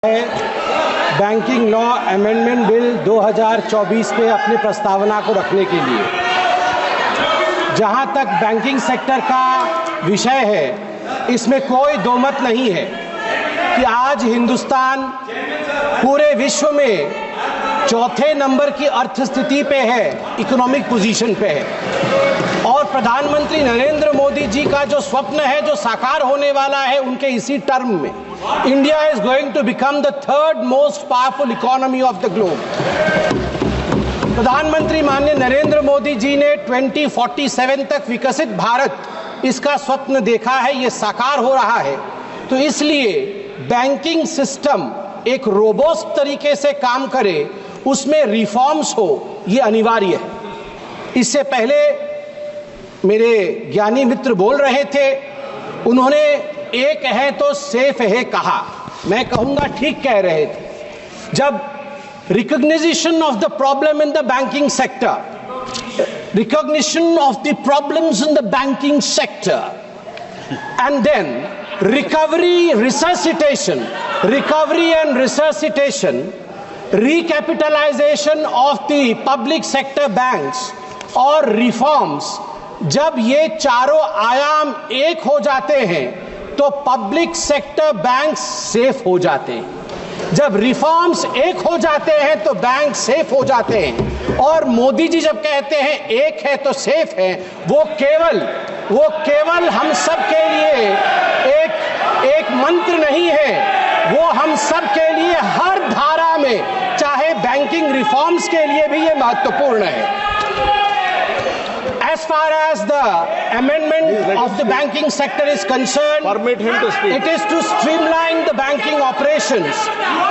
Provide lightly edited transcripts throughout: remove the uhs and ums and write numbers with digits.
Banking law amendment bill 2024 पे अपनी प्रस्तावना को रखने के लिए। जहां तक बैंकिंग सेक्टर का विषय है, इसमें कोई दो मत नहीं है कि आज हिंदुस्तान पूरे विश्व में चौथे नंबर की अर्थस्थिति पे है, इकोनॉमिक पोजीशन पे है। और प्रधानमंत्री नरेंद्र मोदी जी का जो स्वप्न है, जो साकार होने वाला है उनके इसी टर्म में, India is going to become the third most powerful economy of the globe. प्रधानमंत्री माननीय नरेंद्र मोदी जी ने 2047 तक विकसित भारत, इसका स्वप्न देखा है, ये साकार हो रहा है। तो इसलिए बैंकिंग सिस्टम एक रोबोस्ट तरीके से काम करे, उसमें रिफॉर्म्स हो, ये अनिवार्य है। इससे पहले मेरे ज्ञानी मित्र बोल रहे थे, उन्होंने एक है तो सेफ है कहा, मैं कहूंगा ठीक कह रहे थे। जब recognition of the problem in the banking sector, recognition of the problems in the banking sector, and then recovery and resuscitation, recapitalization of the public sector banks और reforms, जब ये चारों आयाम एक हो जाते हैं तो पब्लिक सेक्टर बैंक्स सेफ हो जाते हैं। जब रिफॉर्म्स एक हो जाते हैं तो बैंक सेफ हो जाते हैं। और मोदी जी जब कहते हैं एक है तो सेफ है, वो केवल हम सब के लिए एक मंत्र नहीं है, वो हम सब के लिए हर धारा में, चाहे बैंकिंग रिफॉर्म्स के लिए भी ये महत्वपूर्ण है। As far as the amendment of the banking sector is concerned, permit him to speak. It is to streamline the banking operations,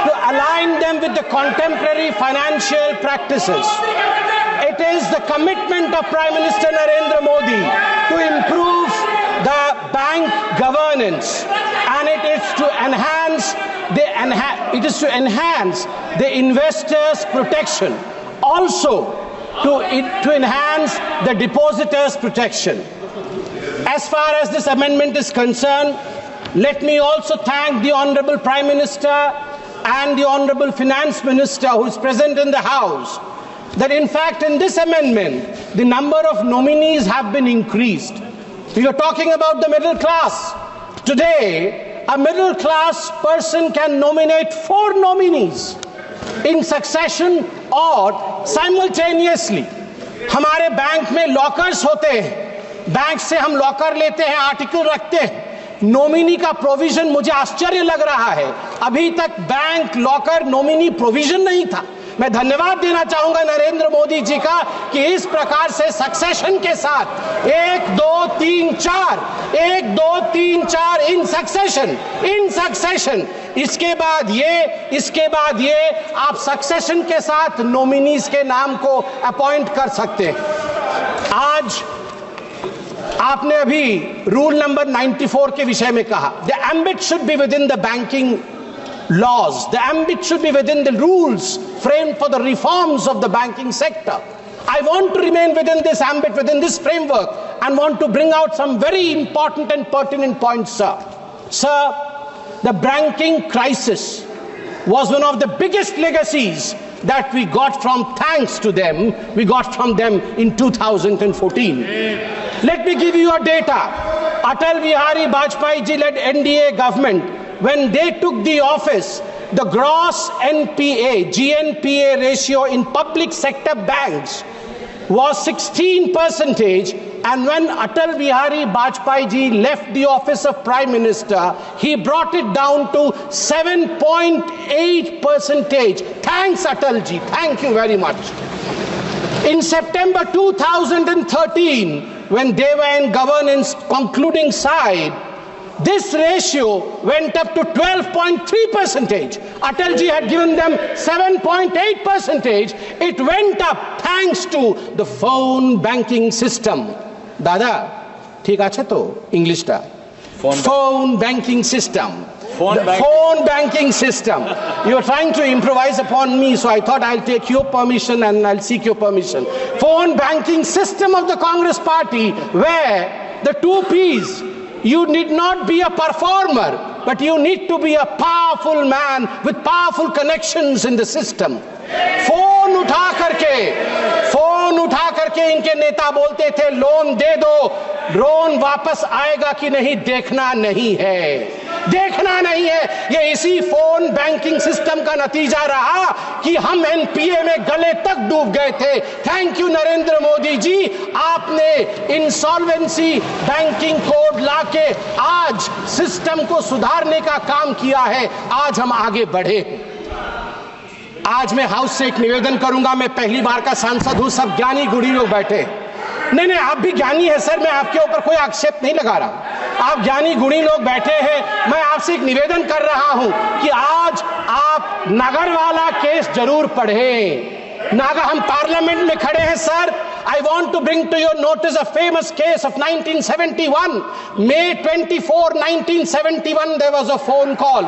to align them with the contemporary financial practices. It is the commitment of Prime Minister Narendra Modi to improve the bank governance, and it is to enhance the investors' protection. Also, to enhance the depositors' protection. As far as this amendment is concerned, let me also thank the Honorable Prime Minister and the Honorable Finance Minister who is present in the House, that in fact in this amendment, the number of nominees have been increased. We are talking about the middle class. Today, a middle class person can nominate 4 nominees in succession और simultaneously. हमारे bank में lockers होते हैं, bank से हम locker लेते हैं, article रखते हैं, नॉमिनी का प्रोविजन मुझे आश्चर्य लग रहा है, अभी तक बैंक लॉकर नॉमिनी प्रोविजन नहीं था। मैं धन्यवाद देना चाहूंगा नरेंद्र मोदी जी का कि इस प्रकार से सक्सेशन के साथ 1 2 3 4 इन सक्सेशन, इसके बाद ये आप सक्सेशन के साथ नॉमिनीज के नाम को अपॉइंट कर सकते हैं। आज आपने अभी रूल नंबर 94 के विषय में कहा, the ambit should be with in the banking laws, the ambit should be within the rules framed for the reforms of the banking sector. I want to remain within this ambit, within this framework, and want to bring out some very important and pertinent points, sir. Sir, the banking crisis was one of the biggest legacies that we got from, thanks to them, we got from them in 2014. Let me give you a data. Atal Bihari Vajpayee ji led NDA government, when they took the office, the gross GNPA ratio in public sector banks was 16%, and when Atal Bihari Vajpayee ji left the office of Prime Minister, he brought it down to 7.8%. Thanks Atal ji, thank you very much. In September 2013, when they were in governance concluding side, this ratio went up to 12.3%. Atal ji had given them 7.8%. It went up thanks to the phone banking system. Dada, ठीक আছে तो English टा? Phone banking system. Phone banking system. You are trying to improvise upon me, so I thought I'll take your permission and I'll seek your permission. Phone banking system of the Congress Party, where the 2 Ps, you need not be a performer, but you need to be a powerful man with powerful connections in the system. Phone उठा करके इनके नेता बोलते थे loan दे दो, loan वापस आएगा कि नहीं देखना नहीं है। ये इसी फोन बैंकिंग सिस्टम का नतीजा रहा कि हम एनपीए में गले तक डूब गए थे। थैंक यू नरेंद्र मोदी जी, आपने इंसॉल्वेंसी बैंकिंग कोड लाके आज सिस्टम को सुधारने का काम किया है। आज हम आगे बढ़े। आज मैं हाउस से एक निवेदन करूंगा। मैं पहली बार का सांसद हूं, सब ज्ञानी गुणी लोग बैठे। नहीं, आप भी ज्ञानी है सर, मैं आपके ऊपर कोई आक्षेप नहीं लगा रहा। आप ज्ञानी गुणी लोग बैठे हैं। मैं आपसे एक निवेदन कर रहा हूं कि आज आप नगरवाला केस जरूर पढ़ें। हम पार्लियामेंट में खड़े हैं sir. I want to bring to your notice a famous case of 1971. May 24, 1971, there was a phone call.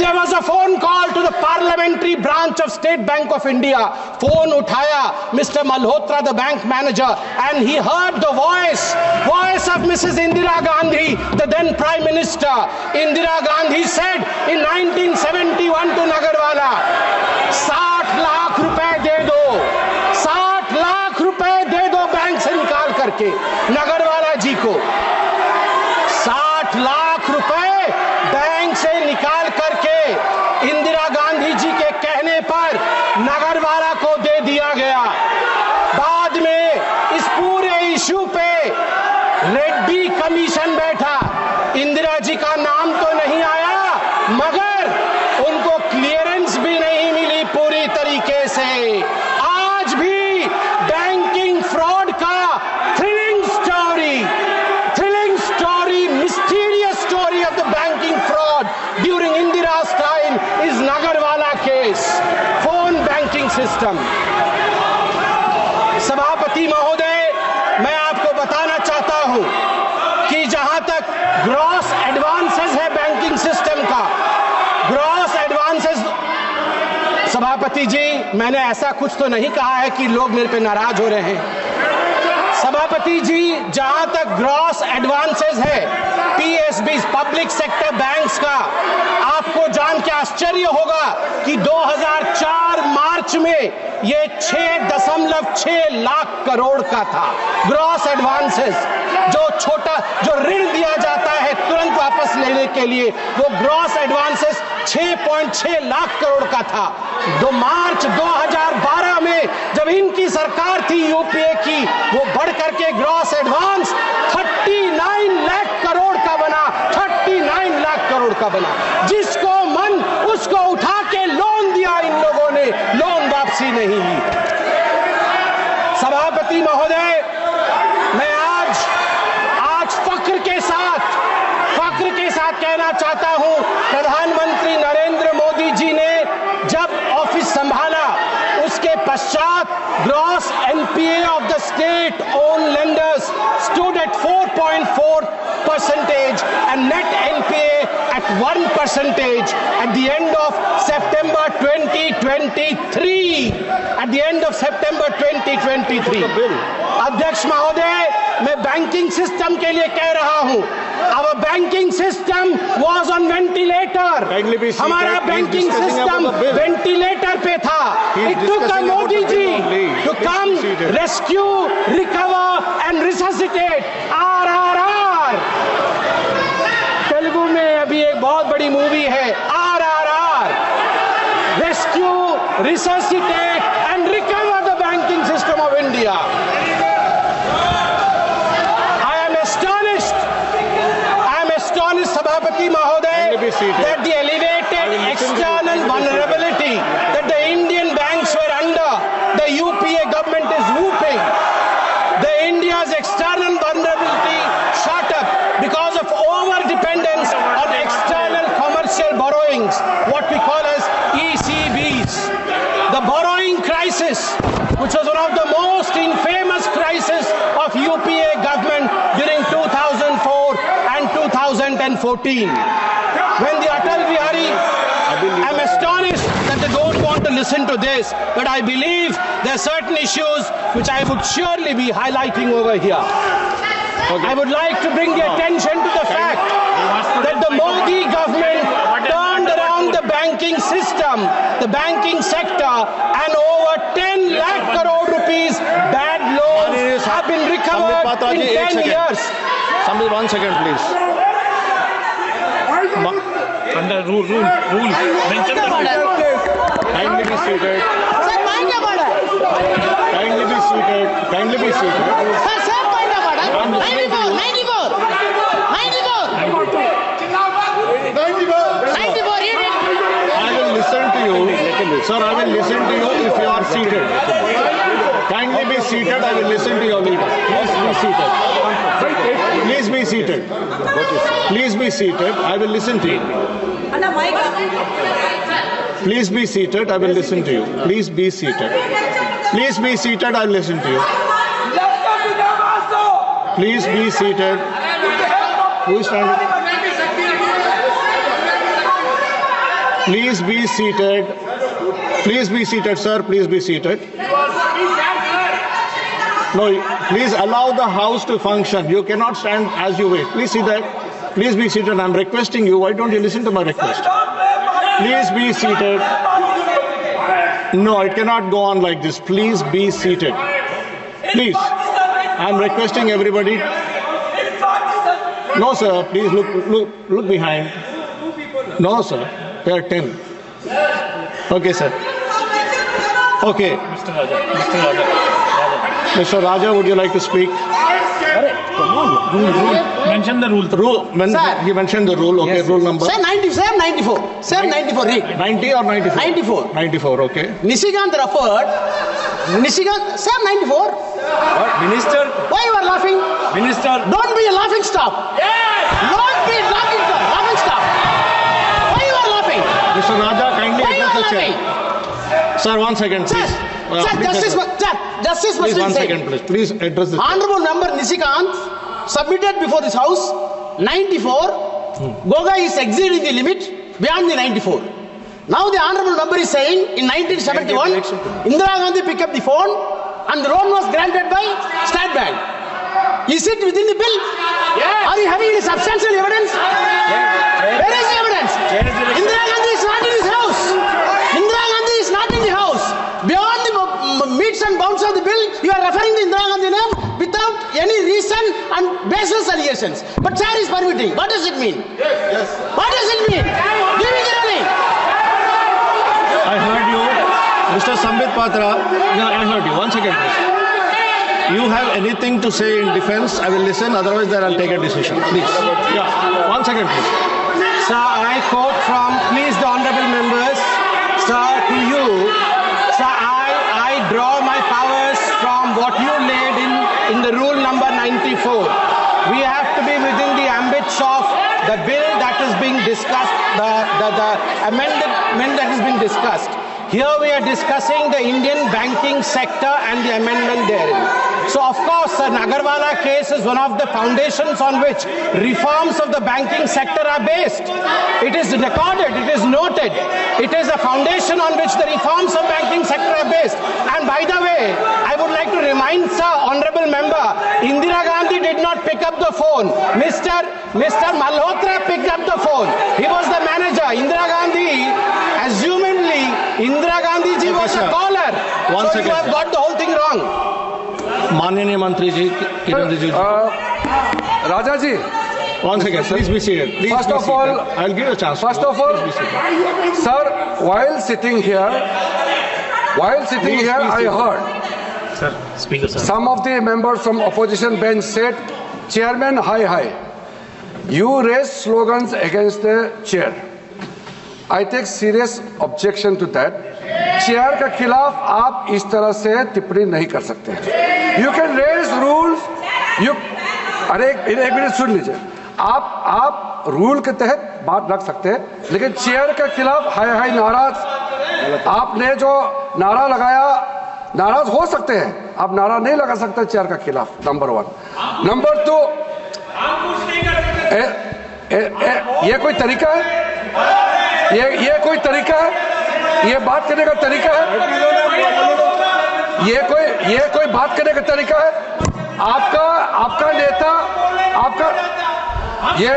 There was a phone call to the parliamentary branch of State Bank of India. Phone उठाया Mr. Malhotra, the bank manager, and he heard the voice of Mrs. Indira Gandhi, the then Prime Minister. Indira Gandhi said in 1971 to Nagarwala, 60 lakh रुपए दे दो, 60 लाख रुपए दे दो bank से निकाल करके। नगरवाला जी को 60 लाख रुपए बैंक से निकाल करके इंदिरा गांधी जी के कहने पर नगरवाला को दे दिया गया। बाद में इस पूरे इशू पे रेड्डी कमीशन बैठा। इंदिरा जी का नाम तो नहीं आया, मगर उनको क्लियरेंस भी नहीं मिली पूरी तरीके से। आज भी बैंकिंग फ्रॉड का thrilling story, mysterious story of the banking fraud during Indira's time is Nagarwala case, phone banking system. सभापति महोदय, मैं आपको बताना चाहता हूं कि जहां तक ग्रॉस एडवांसेस है बैंकिंग सिस्टम का, ग्रॉस एडवांसेस, सभापति जी मैंने ऐसा कुछ तो नहीं कहा है कि लोग मेरे पे नाराज हो रहे हैं। सभापति जी, जहां तक ग्रॉस एडवांसेस है पीएसबी, पब्लिक सेक्टर बैंक्स का, आपको जान के आश्चर्य होगा कि 2004 मार्च में ये 6.6 लाख करोड़ का था ग्रॉस एडवांसेस। जो ऋण दिया जाता है तुरंत वापस लेने के लिए, वो ग्रॉस एडवांसेस 6.6 लाख करोड़ का था। मार्च 2012 में जब इनकी सरकार थी यूपीए की, वो बढ़ करके ग्रॉस एडवांस 39 लाख करोड़ का बना, 39 लाख करोड़ का बना। जिसको मन उसको उठा के लोन दिया इन लोगों ने, लोन वापसी नहीं ली। सभापति महोदय, मैं आज फख्र के साथ कहना चाहता हूं, प्रधानमंत्री नरेंद्र मोदी जी ने जब ऑफिस संभाला उसके पश्चात gross NPA of the state own lenders stood at 4.4% and net NPA at 1% at the end of September 2023. At the end of September 2023. अध्यक्ष महोदय, मैं बैंकिंग सिस्टम के लिए कह रहा हूं, our banking system was on ventilator. हमारा banking system ventilator पे था। It took a Modi ji to come rescue, recover and resuscitate RRR. Telugu में अभी एक बहुत बड़ी मूवी है RRR, rescue, resuscitate and recover the banking system of India. Sabhapati Mahoday, that the elevated external vulnerability that the Indian banks were under, the UPA government is whooping. The India's external vulnerability shot up because of over-dependence on external commercial borrowings, what we call as ECBs. The borrowing crisis, which was one of the most infamous crises of UPA government during 2004 and 2014. When the Atal Bihari, I'm astonished that they don't want to listen to this, but I believe there are certain issues which I would surely be highlighting over here. I would like to bring the attention to the fact that the Modi government banking system, the banking sector, and over 10 lakh crore rupees bad loans have been recovered in 10 years. Sambil, 1 second, please. Under rule. Mention the rule. Kindly be seated. Sir, point of order. Kindly be seated. Kindly be seated. Sir, point of order. 94. 94, read it. I will listen to you. Sir, I will listen to you if you are seated. Kindly be seated. I will listen to your leader. Please be seated. Please be seated. Please be seated. I will listen to you. Please be seated. I will listen to you. Please be seated. Please be seated. I will listen to you. Please be seated. Who is standing? Please be seated. Please be seated, sir. Please be seated. No, please allow the house to function. You cannot stand as you wait. Please see that. Please be seated. I'm requesting you. Why don't you listen to my request? Please be seated. No, it cannot go on like this. Please be seated. Please. I'm requesting everybody. No, sir. Please look behind. No, sir. There are 10. Okay, sir. Okay. Mr. Raja, would you like to speak? Mention the rule. He mentioned the rule. Okay, rule number. Sir, 94. Sir, 94, read. 90 or 94? 94. 94, okay. Nishikant referred. Sir, 94. What? Minister? Why you are laughing? Minister? Don't be a laughing stock. Don't be a laughing stock. Why you are laughing? Mr. Raja, kindly Why you address are the chair. laughing? Sir, 1 second, Sir, please. Justice must Please, be 1 said. second, please. Please address the chair. Honorable member Nishikant submitted before this house 94. Goga is exceeding the limit beyond the 94. Now the honorable member is saying in 1971, Indira Gandhi picked up the phone and the loan was granted by State Bank. Is it within the bill? Are you having any substantial evidence? Where is the evidence? Indira Gandhi is not in his house. Indira Gandhi is not in the house. Beyond the meets and bounds of the bill, you are referring to Indira Gandhi name without any reason and baseless allegations. But chair is permitting. What does it mean? Yes. What does it mean? Give me the ruling. I heard you. Mr. Sambit Patra, I heard you. 1 second, please. You have anything to say in defense? I will listen. Otherwise, then I'll take a decision. Please. Yeah. 1 second, please. Sir, I quote from, please the honorable members, sir, to you, sir, I draw my powers from what you laid in the rule number 94. We have to be within the ambits of the bill that is being discussed, the amendment that is being discussed. Here we are discussing the Indian banking sector and the amendment therein. So of course, the Nagarwala case is one of the foundations on which reforms of the banking sector are based. It is recorded, it is noted. It is a foundation on which the reforms of banking sector are based. And by the way, I would like to remind Sir, Honorable Member, Indira Gandhi did not pick up the phone. Mr. Malhotra picked up the phone. He was the manager. Indira Gandhi, assumedly, Indira Gandhi ji was a caller. So you have got the whole thing wrong. माननीय मंत्री जी, किरण Rijiju. Raja ji, 1 second, please be seated. Please First be of seated. all- I'll give you a chance. first of all, Please be seated. sir, while sitting here, Please I sit. heard Sir, Speaker, sir. some of the members from opposition bench said, Chairman, hi. You raised slogans against the chair. I take serious objection to that. Chair के खिलाफ आप इस तरह से टिप्पणी नहीं कर सकते हैं। यू कैन रेज रूल्स, एक मिनट सुन लीजिए। आप रूल के तहत बात रख सकते हैं, लेकिन चेयर के खिलाफ हाय नाराज, आपने जो नारा लगाया, नाराज हो सकते हैं, आप नारा नहीं लगा सकते चेयर के खिलाफ, नंबर 1। नंबर 2, ये कोई तरीका है? ये कोई तरीका है? ये बात करने का तरीका है? ये कोई बात करने का तरीका है? आपका नेता, ये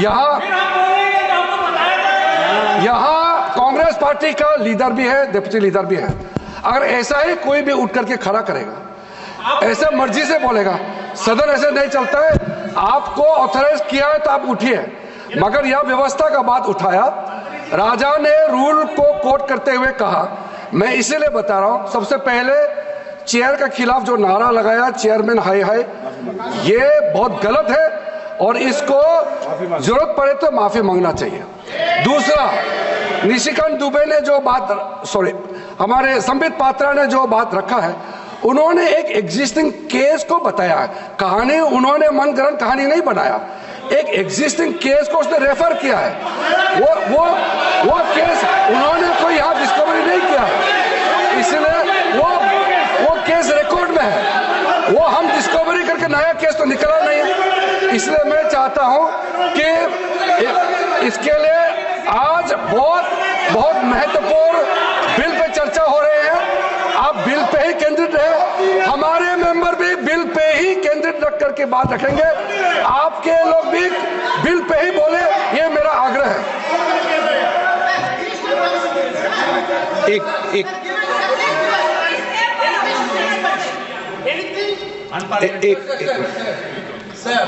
यहाँ यहाँ कांग्रेस पार्टी का लीडर भी है, डिप्टी लीडर भी है। अगर ऐसा ही कोई भी उठ करके खड़ा करेगा, ऐसे मर्जी से बोलेगा, सदन ऐसे नहीं चलता है। आपको ऑथराइज किया है तो आप उठिए, मगर यह व्यवस्था का बात उठाया। राजा ने रूल को कोट करते हुए कहा, मैं इसीलिए बता रहा हूं, सबसे पहले चेयर के खिलाफ जो नारा लगाया चेयरमैन हाय हाय, ये बहुत गलत है और इसको जरूरत पड़े तो माफी मांगना चाहिए। दूसरा, निशिकांत दुबे ने जो बात, हमारे संबित पात्रा ने जो बात रखा है, उन्होंने एक एग्जिस्टिंग केस को बताया है। कहानी उन्होंने मनगढ़ंत कहानी नहीं बनाया, एक एग्जिस्टिंग केस को उसने रेफर किया है। वो केस उन्होंने कोई यहाँ डिस्कवरी नहीं किया है, इसलिए वो केस रिकॉर्ड में है। वो हम डिस्कवरी करके नया केस तो निकला नहीं है। इसलिए मैं चाहता हूं कि इसके लिए आज बहुत महत्वपूर्ण बिल पे चर्चा हो रही है। आप बिल पे ही केंद्रित रहे, हमारे मेंबर भी बिल पे ही केंद्रित रख करके बात रखेंगे, आपके लोग भी बिल पे ही बोले, ये मेरा आग्रह है। एक Sir,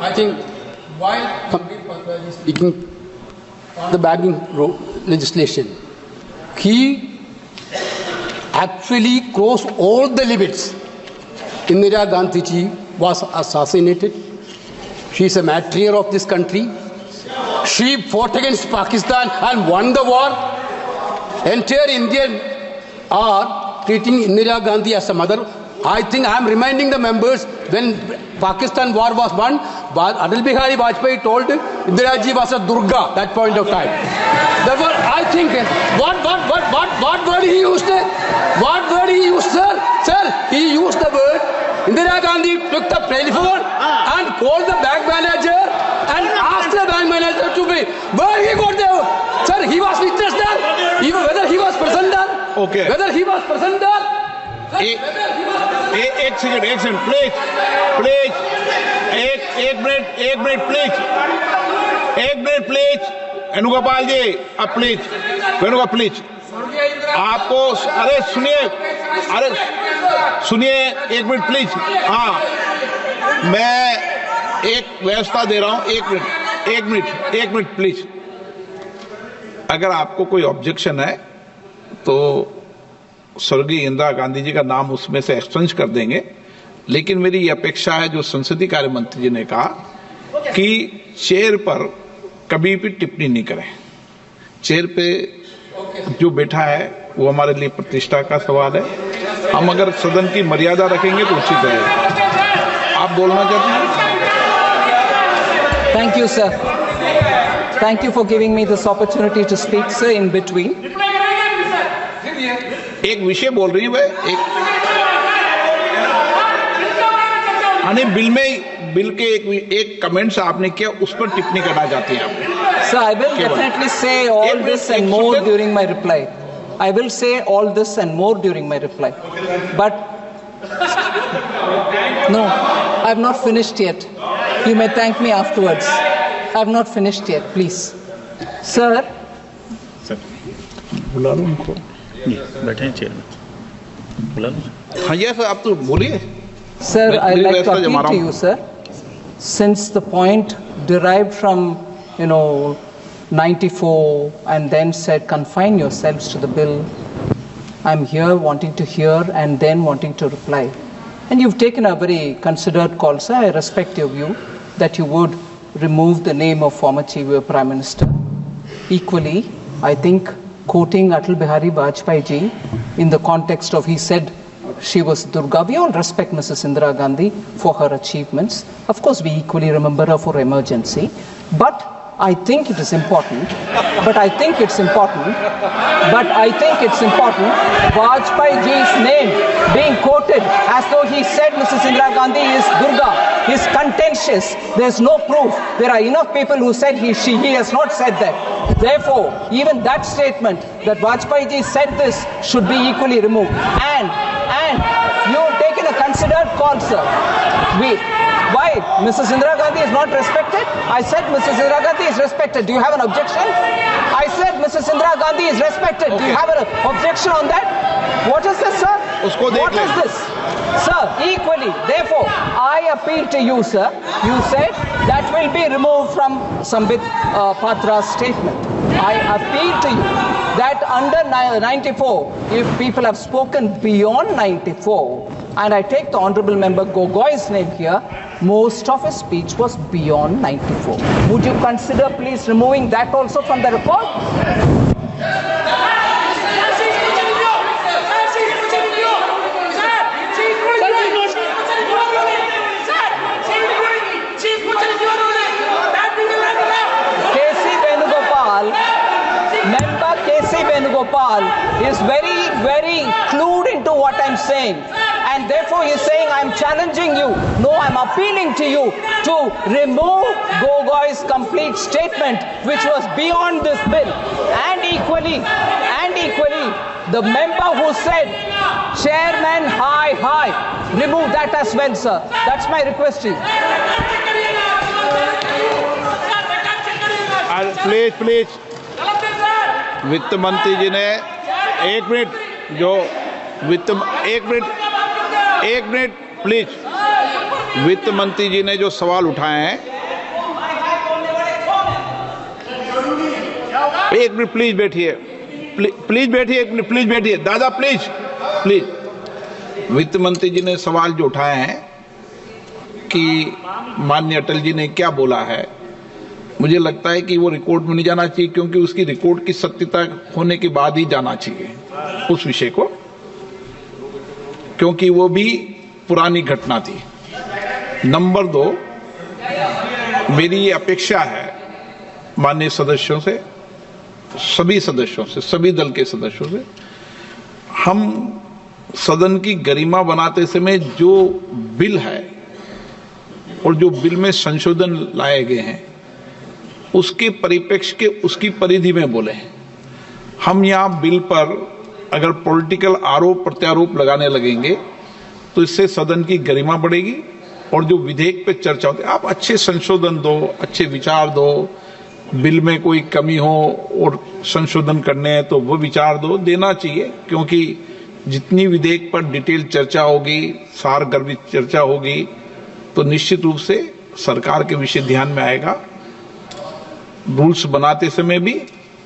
I think while Sandeep Patra is speaking on the banking legislation, he actually crossed all the limits. Indira Gandhi ji was assassinated. She is a martyr of this country. She fought against Pakistan and won the war. Entire Indian are treating Indira Gandhi as a mother. I think I am reminding the members when Pakistan war was won, Atal Bihari Vajpayee told Indira ji was a Durga that point of time. Therefore, I think what word he used? What word he used, sir? Sir, he used the word. Indira Gandhi took the telephone and called the bank manager and asked the bank manager to be. Where he got there? Sir, he was witness there. Even whether he was present there. Okay. Whether he was present there. एक second please एक minute please Venugopal जी, अब please Venugopal please, आपको अरे सुनिए एक minute please. हाँ, मैं एक व्यवस्था दे रहा हूं, एक मिनट प्लीज। अगर आपको कोई ऑब्जेक्शन है तो स्वर्गीय इंदिरा गांधी जी का नाम उसमें से एक्सचेंज कर देंगे, लेकिन मेरी ये अपेक्षा है जो संसदीय कार्य मंत्री जी ने कहा कि चेयर पर कभी भी टिप्पणी नहीं करें। चेयर पे जो बैठा है वो हमारे लिए प्रतिष्ठा का सवाल है। हम अगर सदन की मर्यादा रखेंगे तो उचित रहेगा। आप बोलना चाहते हैं? Thank you, sir. Thank you for giving me this opportunity to speak, sir, in between. एक विषय बोल रही है एक बिल के एक कमेंट्स आपने किया, उस पर टिप्पणी करना चाहती हैं आप? Sir, I will definitely say all this and more during my reply. I will say all this and more during my reply. But no, I have not finished yet. You may thank me afterwards. I have not finished yet, please. Sir. बुला लो उनको, बैठे हैं chair में, बुला लो। हाँ ये sir, आप तो बोलिए। Sir, I'd like to appeal to you, sir. Since the point derived from, 94 and then said confine yourselves to the bill, I'm here wanting to hear and then wanting to reply. And you've taken a very considered call, sir. I respect your view that you would remove the name of former Chief Prime Minister. Equally, I think quoting Atal Bihari Vajpayee ji in the context of he said she was Durga. We all respect Mrs. Indira Gandhi for her achievements. Of course, we equally remember her for emergency. But I think it is important. Vajpayee ji's name being quoted as though he said Mrs. Indira Gandhi is Durga is contentious. There's no proof. There are enough people who said he has not said that. Therefore, even that statement that Vajpayee ji said this should be equally removed. And you have taken a considered call, sir. Why? Mrs. Indira Gandhi is not respected? I said Mrs. Indira Gandhi is respected. Do you have an objection? I said Mrs. Indira Gandhi is respected. Do you have an objection on that? What is this, sir? What is this? Sir, equally, therefore, I appeal to you, sir. You said that will be removed from Sambit Patra's statement. I appeal to you that under 94, if people have spoken beyond 94, and I take the Honorable Member Gogoi's name here, most of his speech was beyond 94. Would you consider please removing that also from the record? Member K.C. Venugopal is very clued into what I'm saying, and therefore he's saying I'm challenging you. No, I'm appealing to you to remove Gogoi's complete statement, which was beyond this bill. And equally, the member who said Chairman high, remove that as well, sir. That's my request to you. Please वित्त मंत्री जी ने एक minute please वित्त मंत्री जी ने जो सवाल उठाए हैं, एक मिनट प्लीज बैठिए, प्लीज बैठिए दादा, प्लीज वित्त मंत्री जी ने सवाल जो उठाए हैं कि माननीय अटल जी ने क्या बोला है, मुझे लगता है कि वो रिकॉर्ड में नहीं जाना चाहिए, क्योंकि उसकी रिकॉर्ड की सत्यता होने के बाद ही जाना चाहिए उस विषय को, क्योंकि वो भी पुरानी घटना थी। नंबर 2, मेरी ये अपेक्षा है माननीय सदस्यों से, सभी सदस्यों से, सभी दल के सदस्यों से, हम सदन की गरिमा बनाते समय जो बिल है और जो बिल में संशोधन लाए गए हैं उसके परिप्रेक्ष्य के, उसकी परिधि में बोले। हम यहाँ बिल पर अगर पॉलिटिकल आरोप प्रत्यारोप लगाने लगेंगे तो इससे सदन की गरिमा बढ़ेगी, और जो विधेयक पे चर्चा होती है, आप अच्छे संशोधन दो, अच्छे विचार दो, बिल में कोई कमी हो और संशोधन करने हैं तो वो विचार देना चाहिए, क्योंकि जितनी विधेयक पर डिटेल चर्चा होगी, सार गर्भित चर्चा होगी, तो निश्चित रूप से सरकार के विषय ध्यान में आएगा। रूल्स बनाते समय भी,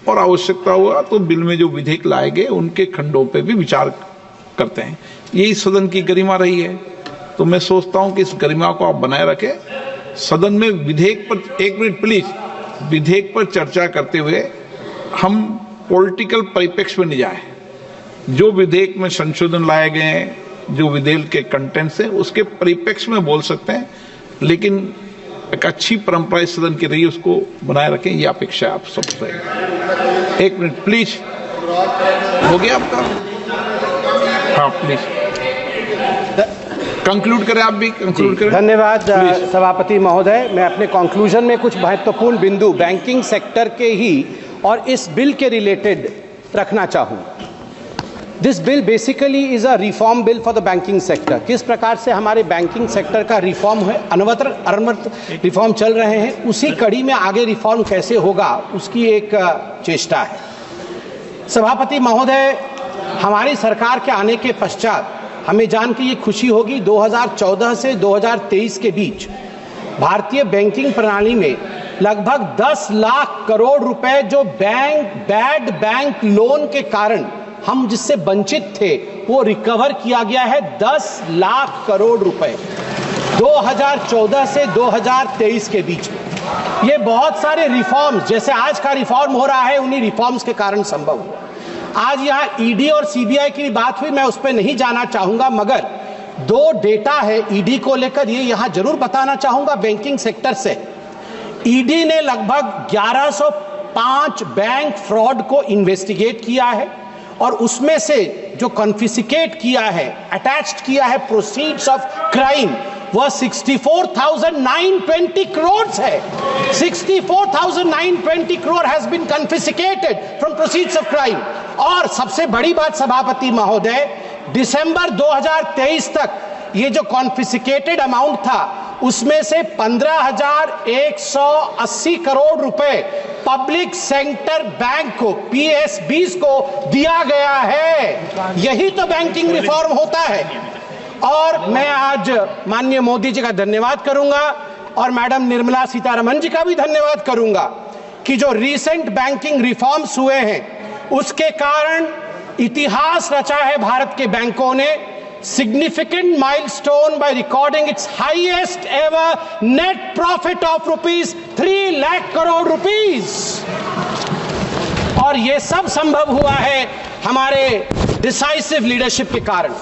और आवश्यकता हुआ तो बिल में जो विधेयक लाए गए उनके खंडों पे भी विचार करते हैं। यही सदन की गरिमा रही है, तो मैं सोचता हूं कि इस गरिमा को आप बनाए रखें। सदन में विधेयक पर, एक मिनट प्लीज, विधेयक पर चर्चा करते हुए हम पॉलिटिकल परिप्रेक्ष्य में नहीं जाए। जो विधेयक में संशोधन लाए गए हैं, जो विधेयक के कंटेंट्स हैं, उसके परिप्रेक्ष्य में बोल सकते हैं, लेकिन एक अच्छी परंपरा इस सदन की रही है, उसको बनाए रखें, ये अपेक्षा आप सबसे। एक मिनट प्लीज, हो गया आपका? हाँ प्लीज कंक्लूड करें, आप भी कंक्लूड करें। धन्यवाद सभापति महोदय। मैं अपने कंक्लूजन में कुछ महत्वपूर्ण बिंदु बैंकिंग सेक्टर के ही और इस बिल के रिलेटेड रखना चाहूँ। This bill basically is a reform bill for the banking sector. किस प्रकार से हमारे बैंकिंग सेक्टर का रिफॉर्म है, अनवरत रिफॉर्म चल रहे हैं, उसी कड़ी में आगे रिफॉर्म कैसे होगा उसकी एक चेष्टा है। सभापति महोदय, हमारी सरकार के आने के पश्चात हमें जान के ये खुशी होगी, 2014 से 2023 के बीच भारतीय बैंकिंग प्रणाली में लगभग 10 लाख करोड़ रुपए जो बैड बैंक लोन के कारण हम जिससे वंचित थे वो रिकवर किया गया है। 10 लाख करोड़ रुपए 2014 से 2023 के बीच में। ये बहुत सारे रिफॉर्म्स, जैसे आज का रिफॉर्म हो रहा है, उन्हीं रिफॉर्म्स के कारण संभव हुआ। आज यहाँ ईडी और सीबीआई की बात हुई, मैं उस पर नहीं जाना चाहूंगा, मगर 2 डेटा है ईडी को लेकर, ये यहाँ जरूर बताना चाहूंगा बैंकिंग सेक्टर से। ईडी ने लगभग 1105 बैंक फ्रॉड को इन्वेस्टिगेट किया है, और उसमें से जो कॉन्फिस्केट किया है, अटैच्ड किया है प्रोसीड्स ऑफ क्राइम, वह 64,920 करोड़ है। 64,920 crore has been confiscated from proceeds of crime. और सबसे बड़ी बात सभापति महोदय, दिसंबर 2023 तक ये जो कॉन्फिस्केटेड अमाउंट था उसमें से 15,180 करोड़ रुपए पब्लिक सेक्टर बैंक को, PSBs को दिया गया है। यही तो बैंकिंग रिफॉर्म होता है। और मैं आज माननीय मोदी जी का धन्यवाद करूंगा और मैडम निर्मला सीतारमण जी का भी धन्यवाद करूंगा कि जो रीसेंट बैंकिंग रिफॉर्म्स हुए हैं उसके कारण इतिहास रचा है भारत के बैंकों ने। Significant milestone by recording it's highest ever net profit of ₹3 lakh crore rupees. और यह सब संभव हुआ है हमारे डिसाइसिव लीडरशिप के कारण।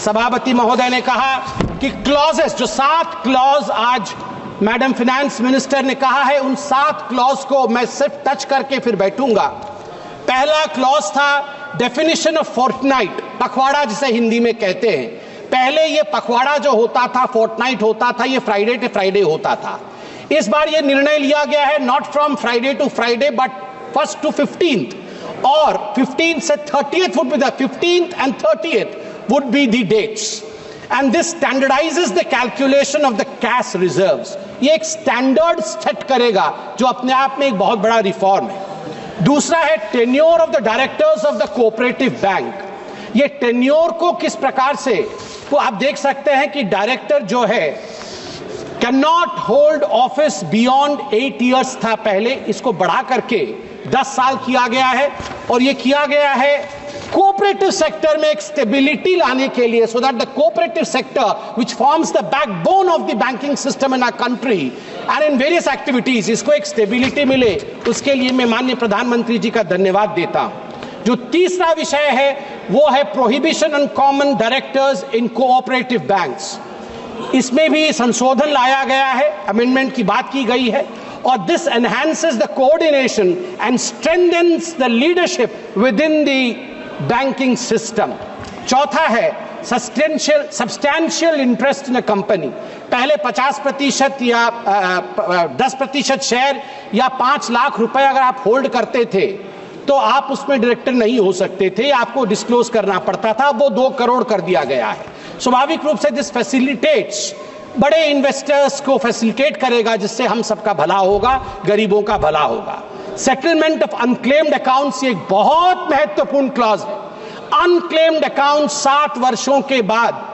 सभापति महोदय ने कहा कि क्लॉजेस, जो 7 क्लॉज आज मैडम फाइनेंस मिनिस्टर ने कहा है, उन 7 क्लॉज को मैं सिर्फ टच करके फिर बैठूंगा। पहला क्लॉज था डेफिनेशन ऑफ फोर्टनाइट, पखवाड़ा जिसे हिंदी में कहते हैं। पहले ये पखवाड़ा जो होता था, फोर्टनाइट होता था, ये फ्राइडे टू फ्राइडे होता था। इस बार ये निर्णय लिया गया है not from Friday to Friday but 1st to 15th, और 15th से 30th would be the 15th and 30th would be the dates, and this standardizes the calculation of the cash reserves. ये एक स्टैंडर्ड सेट करेगा जो अपने आप में एक बहुत बड़ा रिफॉर्म है। दूसरा है tenure of the directors of the cooperative bank. ये टेन्योर को किस प्रकार से, तो आप देख सकते हैं कि डायरेक्टर जो है can not hold office beyond 8 years था पहले, इसको बढ़ा करके 10 साल किया गया है। और ये किया गया है कोऑपरेटिव सेक्टर में एक स्टेबिलिटी लाने के लिए, so that the cooperative sector which forms the backbone of the banking system in our country and in various activities, इसको एक स्टेबिलिटी मिले, उसके लिए मैं माननीय प्रधानमंत्री जी का धन्यवाद देता हूं। जो तीसरा विषय है वो है prohibition on common directors in cooperative banks. इसमें भी संशोधन लाया गया है, अमेंडमेंट की बात की गई है, और this enhances the coordination and strengthens the leadership within the banking system. चौथा है substantial interest in a company. पहले 50% या 10% शेयर या 5 लाख रुपए अगर आप होल्ड करते थे तो आप उसमें डायरेक्टर नहीं हो सकते थे, आपको डिस्क्लोज करना पड़ता था। वो 2 करोड़ कर दिया गया है। स्वाभाविक रूप से दिस फैसिलिटेट्स, बड़े इन्वेस्टर्स को फैसिलिटेट करेगा, जिससे हम सबका भला होगा, गरीबों का भला होगा। सेटलमेंट ऑफ अनक्लेम्ड अकाउंट्स एक बहुत महत्वपूर्ण क्लॉज है। अनक्लेम्ड अकाउंट 7 वर्षों के बाद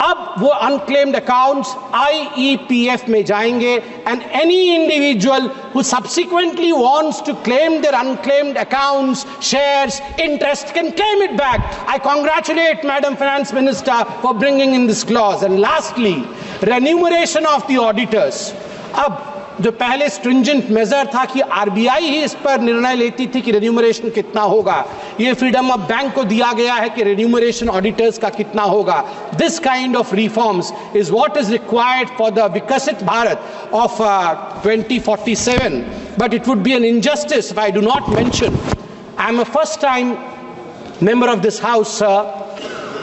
अब वो अनक्लेम्ड अकाउंट्स IEPF में जाएंगे, and any individual who subsequently wants to claim their unclaimed accounts, shares, interest can claim it back. I congratulate madam finance minister for bringing in this clause. And lastly, remuneration of the auditors. अब जो पहले stringent major था कि RBI ही इस पर निर्णय लेती थी कि रेन्यूमरेशन कितना होगा, ये फ्रीडम ऑफ बैंक को दिया गया है कि रेन्यूमरेशन ऑडिटर्स का कितना होगा। This kind of reforms is what is required for the Viksit Bharat of 2047, but it would be an injustice if I do not mention I am a first time member of this house, sir.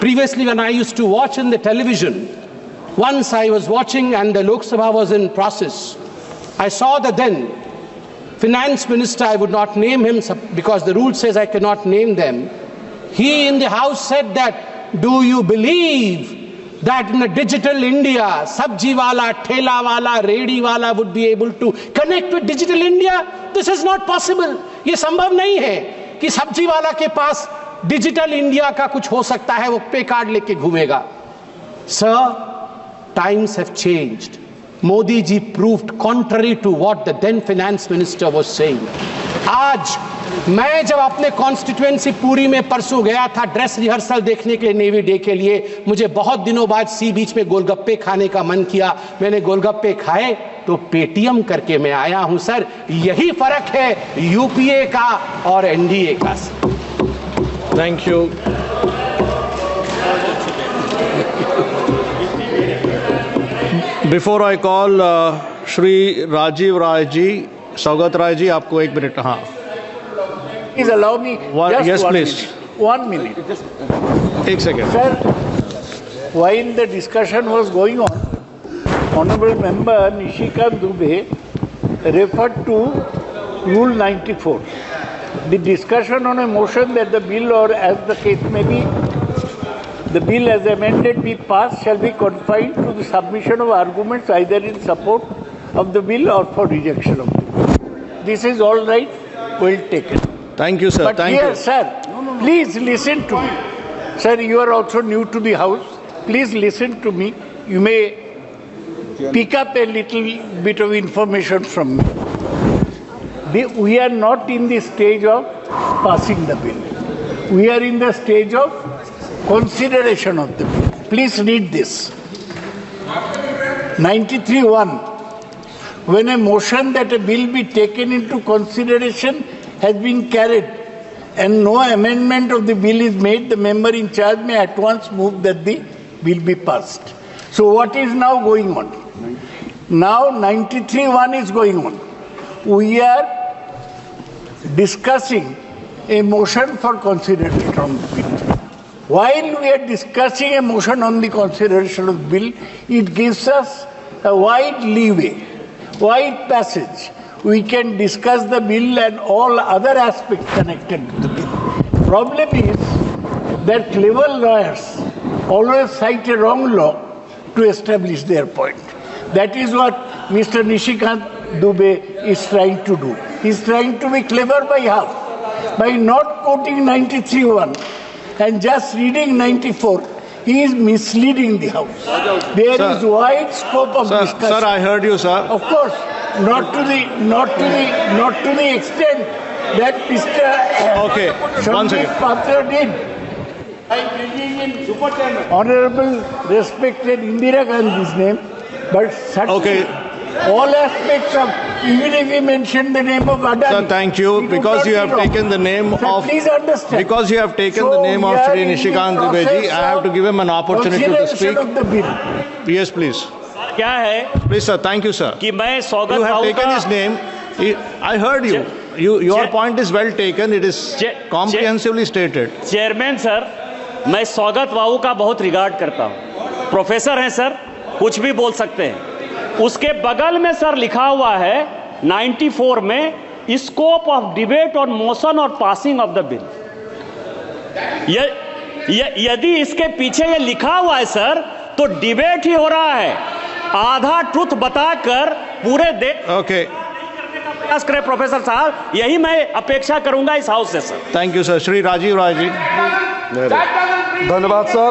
Previously, when I used to watch in the television, once I was watching and the Lok Sabha was in process, I saw the then finance minister, I would not name him because the rule says I cannot name them. He in the house said that, do you believe that in a digital India, sabji wala, thela wala, redi wala would be able to connect with digital India? This is not possible. ये संभव नहीं है कि सब्जी वाला के पास digital India का कुछ हो सकता है, वो पे कार्ड लेके घूमेगा। Sir, times have changed. Modi ji proved contrary to what the then finance minister was saying. आज मैं जब अपने कॉन्स्टिट्यूएंसी पूरी में परसों गया था ड्रेस रिहर्सल देखने के लिए, नेवी डे के लिए, मुझे बहुत दिनों बाद सी बीच में गोलगप्पे खाने का मन किया। मैंने गोलगप्पे खाए तो पेटीएम करके मैं आया हूं। सर, यही फर्क है यूपीए का और एनडीए का। Thank you. Before I call Shri Rajiv Rai ji, Saugat Rai ji, आपको 1 minute। हाँ, Please allow me just yes, 1 please. minute. 1 minute. 1 second. Sir, while the discussion was going on, Honorable Member Nishikant Dubey referred to Rule 94. The discussion on a motion that the bill, or as the case may be, the bill as amended be passed shall be confined to the submission of arguments either in support of the bill or for rejection of the bill. This is all right, well taken. Thank you, sir. But Thank here, you. sir, please listen to me. Sir, you are also new to the House. Please listen to me. You may pick up a little bit of information from me. We are not in the stage of passing the bill. We are in the stage of consideration of the bill. Please read this. 93(1). When a motion that a bill be taken into consideration has been carried and no amendment of the bill is made, the member in charge may at once move that the bill be passed. So what is now going on? Now 93(1) is going on. We are discussing a motion for consideration on the bill. While we are discussing a motion on the consideration of the bill, it gives us a wide leeway, wide passage. We can discuss the bill and all other aspects connected with the bill. Problem is that clever lawyers always cite a wrong law to establish their point. That is what Mr. Nishikant Dubey is trying to do. He is trying to be clever by half. By not quoting 93(1) and just reading 94, he is misleading the House. There is wide scope of discussion. Sir, I heard you, sir. Of course, not to the extent that Mr. Okay, one second. Patra did. By bringing in Honorable respected Indira Gandhi's name, but certainly all aspects of, even if he mentioned the name of Adani. Sir, thank you. Because you have taken the name of... Please understand. Because you have taken the name of Shri Nishikant Dubey ji, I have to give him an opportunity to speak. Of the bill. Yes, please. क्या है Please, sir. Thank you, sir. कि मैं स्वागत You have taken his name. I heard you. Your point is well taken. It is comprehensively stated. Chairman sir, मैं स्वागत बाबू का बहुत regard करता हूँ. प्रोफेसर हैं सर, कुछ भी बोल सकते हैं. उसके बगल में सर लिखा हुआ है 94 में scope of debate on motion और पासिंग ऑफ द बिल. यदि इसके पीछे ये लिखा हुआ है सर, तो डिबेट ही हो रहा है. आधा ट्रुथ बताकर पूरे देश Okay. प्रयास करें प्रोफेसर साहब, यही मैं अपेक्षा करूंगा इस हाउस से sir. Thank you, sir. Shri Rajiv Rai ji. धन्यवाद सर.